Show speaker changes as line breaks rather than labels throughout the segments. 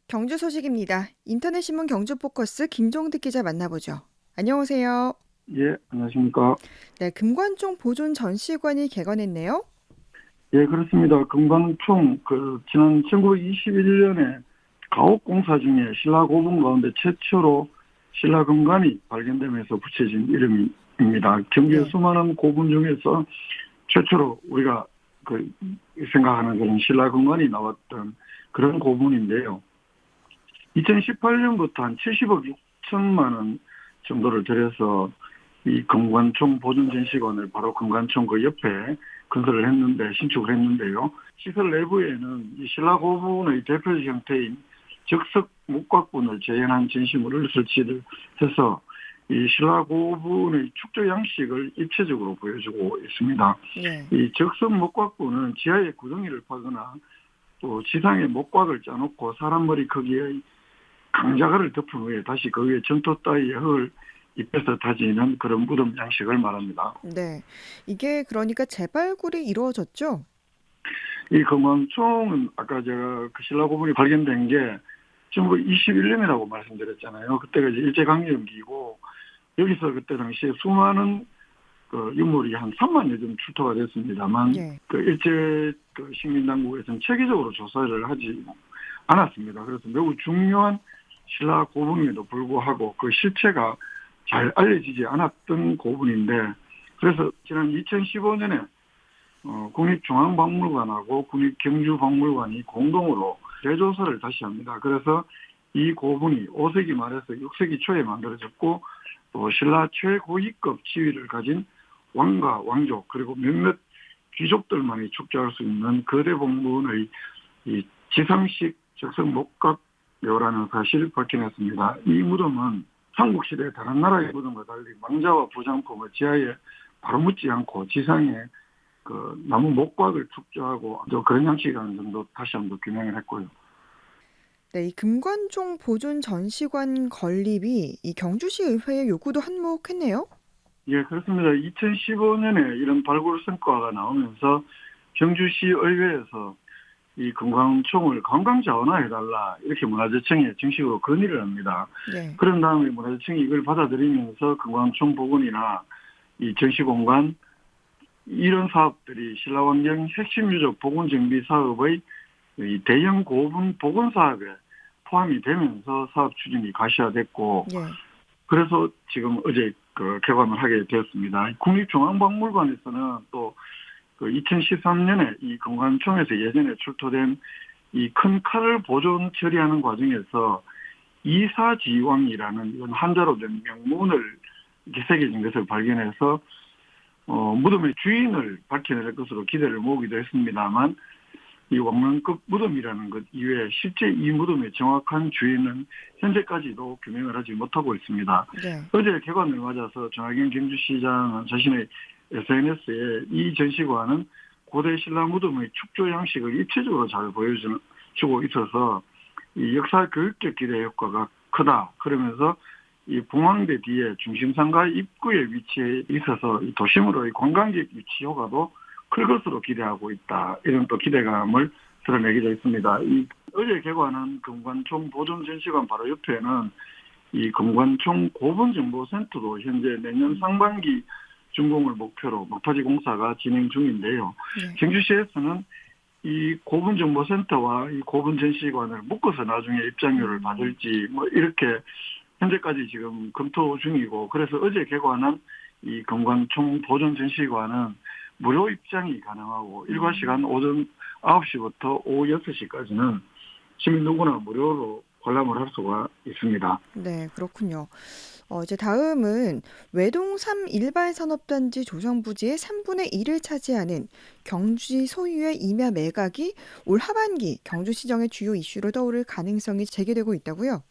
경주 소식입니다. 인터넷신문 경주포커스 김종득 기자 만나보죠. 안녕하세요.
예, 안녕하십니까.
네, 금관총 보존 전시관이 개관했네요.
예, 그렇습니다. 금강총, 지난 1921년에 가옥공사 중에 신라 고분 가운데 최초로 신라 금관이 발견되면서 붙여진 이름입니다. 경주의
네.
수많은 고분 중에서 최초로 우리가 그 생각하는 그런 신라 금관이 나왔던 그런 고분인데요. 2018년부터 한 70억 6천만 원 정도를 들여서 이 금관총 보존 전시관을 바로 금관총 그 옆에 건설을 했는데, 신축을 했는데요. 시설 내부에는 이 신라 고분의 대표적 형태인 적석 목각분을 재현한 전시물을 설치를 해서 이 신라 고분의 축조 양식을 입체적으로 보여주고 있습니다.
네.
이 적석 목각분은 지하에 구덩이를 파거나 또 지상에 목각을 짜놓고 사람 머리 크기의 강자갈을 덮은 후에 다시 그 위에 전토 따위의 흙을 입혀서 다지는 그런 무덤 양식을 말합니다.
네. 이게 그러니까 재발굴이 이루어졌죠?
이 금왕총은 아까 제가 그 신라 고분이 발견된 게 1921년이라고 말씀드렸잖아요. 그때가 이제 일제강점기고 여기서 그때 당시에 수많은 그 유물이 한 3만여 점 출토가 됐습니다만
네.
그 일제 그 식민당국에서는 체계적으로 조사를 하지 않았습니다. 그래서 매우 중요한 신라 고분임에도 불구하고 그 실체가 잘 알려지지 않았던 고분인데, 그래서 지난 2015년에 국립중앙박물관하고 국립경주박물관이 공동으로 재조사를 다시 합니다. 그래서 이 고분이 5세기 말에서 6세기 초에 만들어졌고 또 신라 최고위급 지위를 가진 왕과 왕족 그리고 몇몇 귀족들만이 축조할 수 있는 거대 봉분의 이 지상식 적석 목각묘라는 사실을 밝혀냈습니다. 이 무덤은 삼국시대 다른 나라의 무덤과 달리 망자와 부장품을 지하에 바로 묻지 않고 지상에 그 나무 목각을 축조하고 또 그런 양식이라는 점도 다시 한번 규명을 했고요.
네, 이 금관총 보존 전시관 건립이 이 경주시 의회의 요구도 한몫했네요.
예, 그렇습니다. 2015년에 이런 발굴 성과가 나오면서 경주시 의회에서 이 금강총을 관광자원화해달라 이렇게 문화재청에 정식으로 건의를 합니다.
네.
그런 다음에 문화재청이 이걸 받아들이면서 금강총 복원이나 이 전시공간 이런 사업들이 신라환경 핵심 유적 복원 정비 사업의 이 대형 고분 복원 사업에 포함이 되면서 사업 추진이 가시화됐고,
네.
그래서 지금 어제 그 개관을 하게 되었습니다. 국립중앙박물관에서는 또 그 2013년에 이 금관총에서 예전에 출토된 이 큰 칼을 보존 처리하는 과정에서 이사지왕이라는 이런 한자로 된 명문을 이렇게 새겨진 것을 발견해서 무덤의 주인을 밝혀낼 것으로 기대를 모으기도 했습니다만, 이 왕릉급 무덤이라는 것 이외에 실제 이 무덤의 정확한 주인은 현재까지도 규명을 하지 못하고 있습니다.
네.
어제 개관을 맞아서 정학영 경주시장은 자신의 SNS에 이 전시관은 고대 신라 무덤의 축조 양식을 입체적으로 잘 보여주고 있어서 이 역사 교육적 기대 효과가 크다. 그러면서 이 봉황대 뒤에 중심상가 입구에 위치해 있어서 이 도심으로의 관광객 유치 효과도 클 것으로 기대하고 있다. 이런 또 기대감을 드러내기도 했습니다. 이 어제 개관한 금관총 보존전시관 바로 옆에는 이 금관총 고분정보센터도 현재 내년 상반기 준공을 목표로 막바지 공사가 진행 중인데요.
네.
경주시에서는 이 고분정보센터와 이 고분전시관을 묶어서 나중에 입장료를 받을지 뭐 이렇게 현재까지 지금 검토 중이고, 그래서 어제 개관한 이 금관총 보존전시관은 무료 입장이 가능하고 일과 시간 오전 9시부터 오후 6시까지는 시민 누구나 무료로 관람을 할 수가 있습니다.
네, 그렇군요. 이제 다음은 외동 3 일발산업단지 조성 부지의 3분의 1을 차지하는 경주시 소유의 임야 매각이 올 하반기 경주시정의 주요 이슈로 떠오를 가능성이 제기되고 있다고요?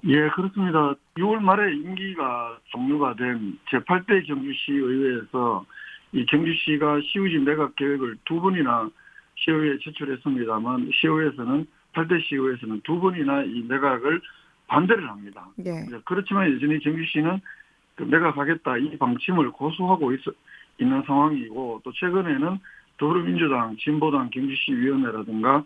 예, 그렇습니다. 6월 말에 임기가 종료가 된 제8대 경주시 의회에서 이 경주시가 시의지 매각 계획을 두 번이나 시의회에 제출했습니다만 시의회에서는 8대 시의회에서는 두 번이나 이 매각을 반대를 합니다.
네.
그렇지만 여전히 경주시는 그 매각하겠다 이 방침을 고수하고 있는 상황이고, 또 최근에는 더불어민주당, 진보당 경주시 위원회라든가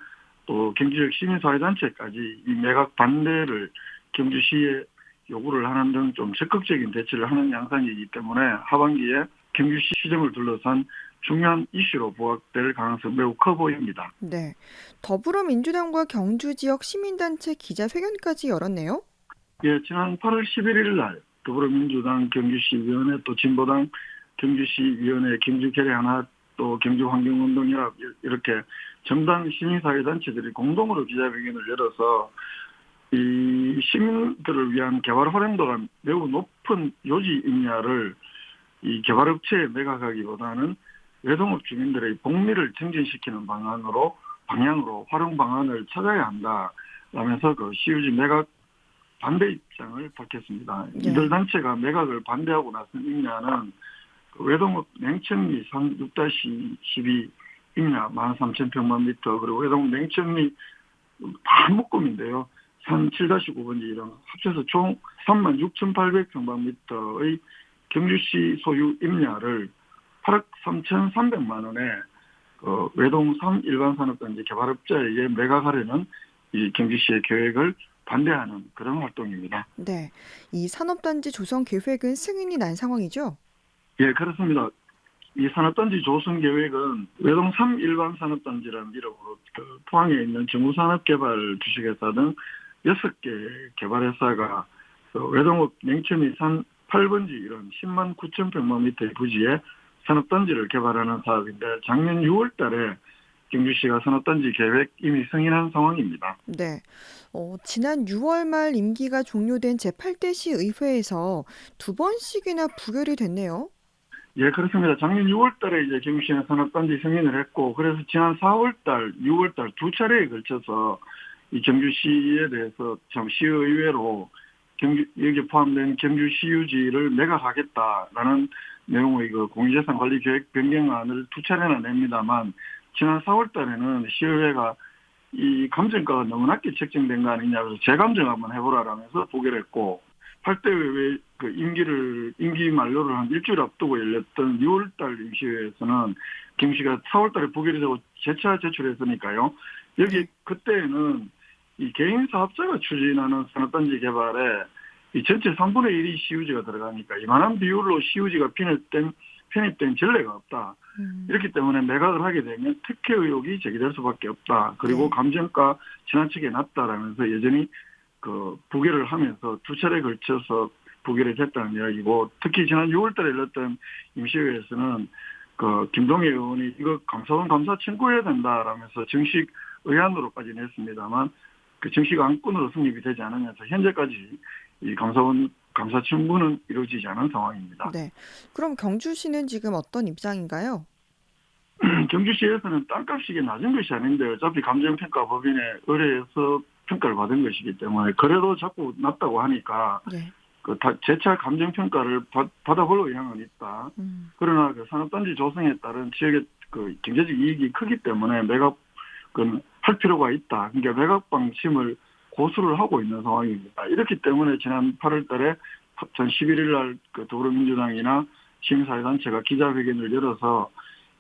또 경주지역 시민사회단체까지 이 매각 반대를 경주시에 요구를 하는 등 좀 적극적인 대처를 하는 양상이기 때문에 하반기에 경주시 시정을 둘러싼 중요한 이슈로 부각될 가능성이 매우 커 보입니다.
네. 더불어민주당과 경주 지역 시민단체 기자회견까지 열었네요.
예, 지난 8월 11일 날 더불어민주당 경주시위원회 또 진보당 경주시위원회 경주계례하나 또 경주환경운동연합 이렇게 정당 시민사회단체들이 공동으로 기자회견을 열어서 이 시민들을 위한 개발 활용도가 매우 높은 요지 임야를 이 개발업체에 매각하기보다는 외동업 주민들의 복리를 증진시키는 방향으로 활용 방안을 찾아야 한다. 라면서 그 시유지 매각 반대 입장을 밝혔습니다.
네.
이들 단체가 매각을 반대하고 나선 임야는 그 외동업 냉천리 산 6-12 임야 13,000평방미터 그리고 외동업 냉천리 다 묶음인데요. 산 7-9번지 이런 합쳐서 총 36,800평방미터의 경주시 소유 임야를 8억 3,300만 원에 그 외동 3 일반산업단지 개발업자에게 매각하려는 이 경주시의 계획을 반대하는 그런 활동입니다.
네. 이 산업단지 조성 계획은 승인이 난 상황이죠?
예, 그렇습니다. 이 산업단지 조성 계획은 외동 3 일반산업단지라는 이름으로 그 포항에 있는 정우산업개발 주식회사 등 6개 개발회사가 그 외동업 냉천이 산 8번지 이런 10만 9천 평방미터의 부지에 산업단지를 개발하는 사업인데 작년 6월 달에 경주시가 산업단지 계획 이미 승인한 상황입니다.
네. 지난 6월 말 임기가 종료된 제8대 시의회에서 두 번씩이나 부결이 됐네요.
예, 그렇습니다. 작년 6월 달에 이제 경주시는 산업단지 승인을 했고, 그래서 지난 4월 달, 6월 달 두 차례에 걸쳐서 이 경주시에 대해서 참 시의회로 여기에 포함된 경주시유지를 매각하겠다라는 내용의 그 공유재산 관리 계획 변경안을 두 차례나 냅니다만, 지난 4월 달에는 시의회가 이 감정가가 너무 낮게 책정된 거 아니냐, 그래서 재감정 한번 해보라라면서 부결했고, 8대 회 그 임기 만료를 한 일주일 앞두고 열렸던 6월달 임시회에서는 경시가 4월달에 부결이 되고 재차 제출했으니까요. 여기 그때는 이 개인 사업자가 추진하는 산업단지 개발에 이 전체 3분의 1이 시유지가 들어가니까 이만한 비율로 시유지가 편입된 전례가 없다. 이렇기 때문에 매각을 하게 되면 특혜 의혹이 제기될 수밖에 없다. 그리고
네.
감정가 지나치게 낮다라면서 여전히 그 부결을 하면서 두 차례 걸쳐서 부결이 됐다는 이야기고, 특히 지난 6월달에 열렸던 임시회에서는 그 김동애 의원이 이거 감사원 감사 청구해야 된다라면서 정식 의안으로까지 냈습니다만 그 정식 안건으로 성립이 되지 않으면서 현재까지 이 감사원 감사 청구는 이루어지지 않은 상황입니다.
네. 그럼 경주시는 지금 어떤 입장인가요?
경주시에서는 땅값이 낮은 것이 아닌데 어차피 감정평가법인에 의뢰해서 평가를 받은 것이기 때문에 그래도 자꾸 낮다고 하니까
네.
그 재차 감정평가를 받아볼 의향은 있다. 그러나 그 산업단지 조성에 따른 지역의 그 경제적 이익이 크기 때문에 매각은 할 필요가 있다. 그러니까 매각 방침을 고수를 하고 있는 상황입니다. 이렇기 때문에 지난 8월 달에 전 11일 날 그 더불어민주당이나 시민사회단체가 기자회견을 열어서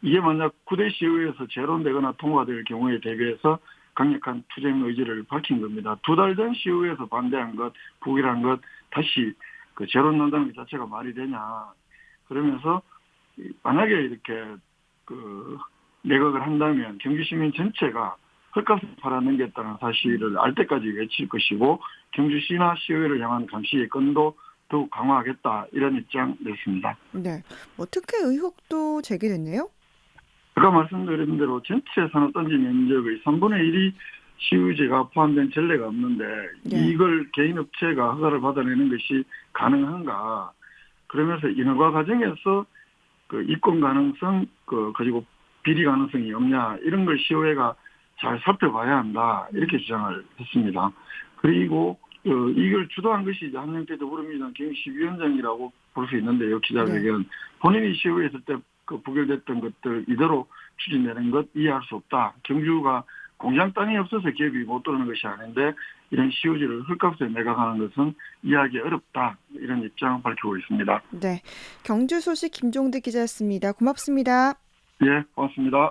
이게 만약 9대 시의회에서 제론되거나 통과될 경우에 대비해서 강력한 투쟁 의지를 밝힌 겁니다. 두 달 전 시의회에서 반대한 것, 부결한 것, 다시 그 제론 난다는 것 자체가 말이 되냐. 그러면서 만약에 이렇게 그 매각을 한다면 경주시민 전체가 헐값을 팔아넘겼다는 사실을 알 때까지 외칠 것이고 경주시나 시의회를 향한 감시의 건도 더욱 강화하겠다 이런 입장 냈습니다.
네. 뭐 특혜 의혹도 제기됐네요.
아까 말씀드린 대로 전체 산업단지 면적의 3분의 1이 시유지가 포함된 전례가 없는데
네.
이걸 개인 업체가 허가를 받아내는 것이 가능한가? 그러면서 인허가 과정에서 그 입건 가능성, 그리고 비리 가능성이 없냐 이런 걸 시의회가 잘 살펴봐야 한다 이렇게 주장을 했습니다. 그리고 이걸 주도한 것이 한명태 더불어민주당 경시위원장이라고 볼 수 있는데요. 기자회견
네.
본인이 시의회 있을 때 그 부결됐던 것들 이대로 추진되는 것 이해할 수 없다. 경주가 공장 땅이 없어서 기업이 못 들어오는 것이 아닌데 이런 시유지를 헐값에 매각하는 것은 이해하기 어렵다. 이런 입장을 밝히고 있습니다.
네. 경주 소식 김종대 기자였습니다. 고맙습니다.
예, 고맙습니다.